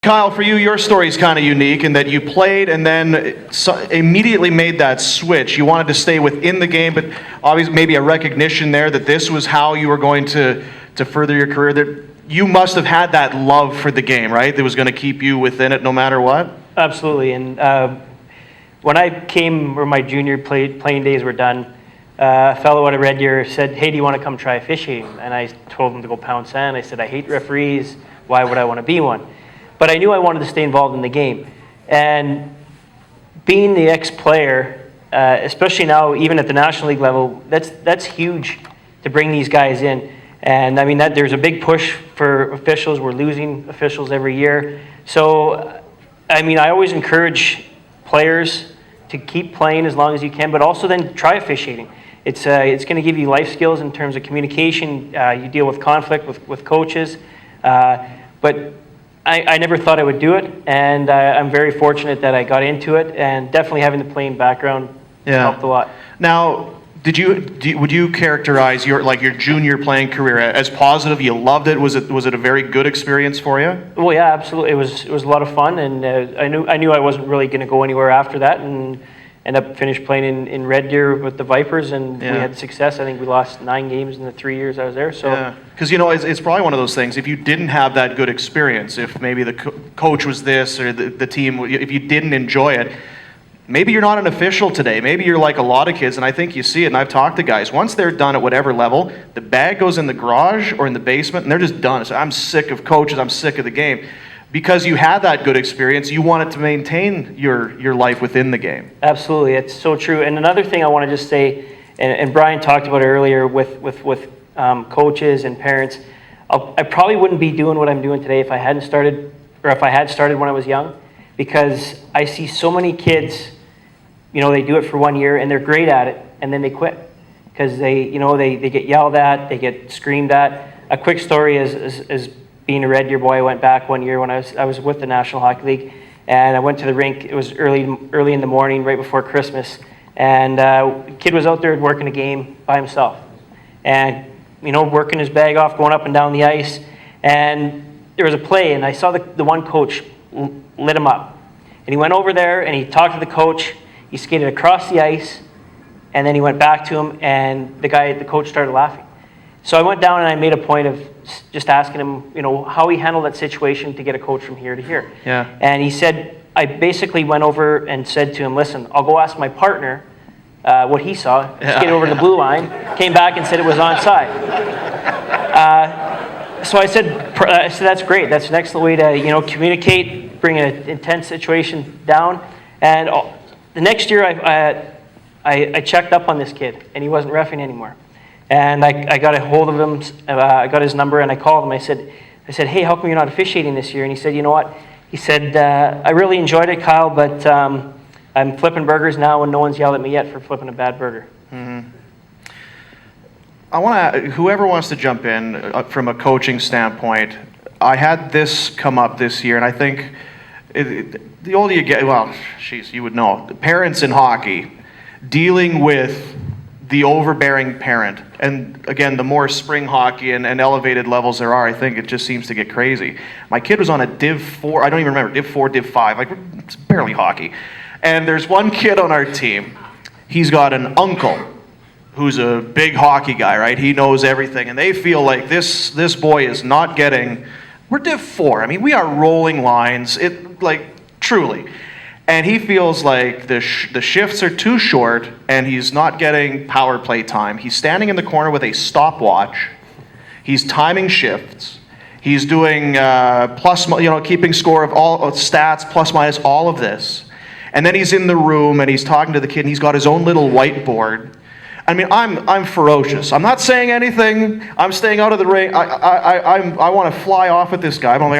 Kyle, for you, your story is kind of unique in that you played and then immediately made that switch. You wanted to stay within the game, but obviously maybe a recognition there that this was how you were going to further your career. That you must have had that love for the game, right? That was going to keep you within it no matter what? Absolutely. And when I came, or my junior playing days were done, a fellow out of Red Deer said, "Hey, do you want to come try officiating?" And I told him to go pound sand. I said, "I hate referees. Why would I want to be one?" But I knew I wanted to stay involved in the game. And being the ex-player, especially now, even at the National League level, that's huge to bring these guys in. And I mean, there's a big push for officials. We're losing officials every year. So, I mean, I always encourage players to keep playing as long as you can, but also then try officiating. It's going to give you life skills in terms of communication. You deal with conflict with coaches. But I never thought I would do it, and I'm very fortunate that I got into it, and definitely having the playing background helped a lot. Now, would you characterize your junior playing career as positive? You loved it. Was it a very good experience for you? Well, yeah, absolutely. It was a lot of fun, and I knew I wasn't really going to go anywhere after that, and ended up finished playing in Red Deer with the Vipers, and we had success. I think we lost 9 games in the 3 years I was there. So, because it's probably one of those things. If you didn't have that good experience, if maybe the coach was this or the team, if you didn't enjoy it, maybe you're not an official today. Maybe you're like a lot of kids, and I think you see it. And I've talked to guys. Once they're done at whatever level, the bag goes in the garage or in the basement, and they're just done. So I'm sick of coaches. I'm sick of the game. Because you had that good experience, you wanted to maintain your life within the game. Absolutely, it's so true. And another thing I want to just say, and Brian talked about it earlier with coaches and parents, I probably wouldn't be doing what I'm doing today if I hadn't started, or if I had started when I was young, because I see so many kids, they do it for 1 year and they're great at it, and then they quit because they get yelled at, they get screamed at. A quick story is being a Red Deer boy, I went back 1 year when I was with the National Hockey League, and I went to the rink. It was early in the morning, right before Christmas, and the kid was out there working a game by himself, and working his bag off, going up and down the ice, and there was a play, and I saw the one coach lit him up, and he went over there and he talked to the coach. He skated across the ice, and then he went back to him, and the coach started laughing. So I went down and I made a point of just asking him, how he handled that situation to get a coach from here to here. Yeah. And he said, I basically went over and said to him, "Listen, I'll go ask my partner what he saw." Skate over to the blue line, came back and said it was onside. So I said, that's great. That's an excellent way to communicate, bring an intense situation down. And the next year I checked up on this kid, and he wasn't reffing anymore. And I got a hold of him, I got his number, and I called him. I said, "Hey, how come you're not officiating this year?" And he said, "You know what?" He said, "I really enjoyed it, Kyle, but I'm flipping burgers now, and no one's yelled at me yet for flipping a bad burger." Mm-hmm. I want to, whoever wants to jump in from a coaching standpoint, I had this come up this year, and I think the older you get, you would know, the parents in hockey dealing with the overbearing parent. And again, the more spring hockey and elevated levels there are, I think it just seems to get crazy. My kid was on a Div 4, I don't even remember, Div 4, Div 5, it's barely hockey. And there's one kid on our team, he's got an uncle who's a big hockey guy, right? He knows everything, and they feel like this boy is not getting, we're Div 4, I mean, we are rolling lines, truly. And he feels like the shifts are too short, and he's not getting power play time. He's standing in the corner with a stopwatch. He's timing shifts. He's doing keeping score of all stats, plus minus, all of this. And then he's in the room and he's talking to the kid, and he's got his own little whiteboard. I mean, I'm ferocious. I'm not saying anything. I'm staying out of the ring. I want to fly off at this guy. But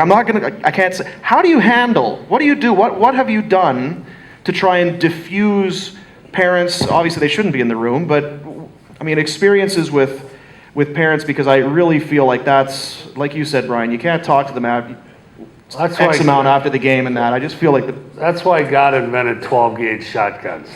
I can't say. How do you handle? What do you do? What have you done to try and diffuse parents? Obviously, they shouldn't be in the room, but I mean, experiences with parents, because I really feel like that's, like you said, Brian, you can't talk to them after X amount after the game and that. I just feel like that's why God invented 12-gauge shotguns.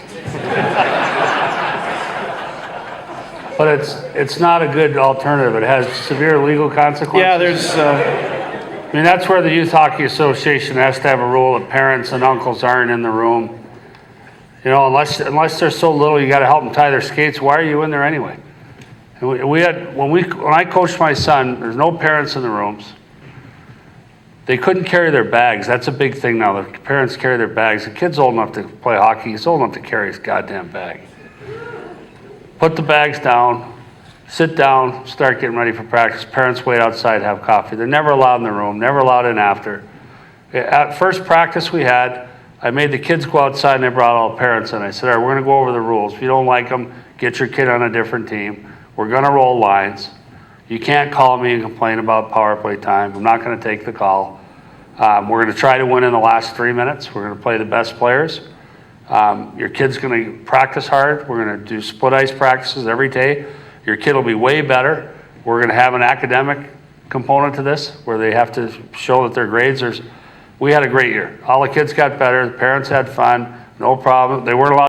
But it's not a good alternative. It has severe legal consequences. Yeah, I mean, that's where the Youth Hockey Association has to have a rule that parents and uncles aren't in the room. You know, unless they're so little, you gotta help them tie their skates. Why are you in there anyway? And we had, when I coached my son, there's no parents in the rooms. They couldn't carry their bags. That's a big thing now. The parents carry their bags. The kid's old enough to play hockey. He's old enough to carry his goddamn bag. Put the bags down, sit down, start getting ready for practice. Parents wait outside, have coffee. They're never allowed in the room, never allowed in after. At first practice we had, I made the kids go outside and I brought all the parents in. I said, all right, we're gonna go over the rules. If you don't like them, get your kid on a different team. We're gonna roll lines. You can't call me and complain about power play time. I'm not gonna take the call. We're gonna try to win in the last 3 minutes. We're gonna play the best players. Your kid's gonna practice hard. We're gonna do split ice practices every day. Your kid will be way better. We're gonna have an academic component to this where they have to show that their grades are. We had a great year. All the kids got better. The parents had fun. No problem. They weren't allowed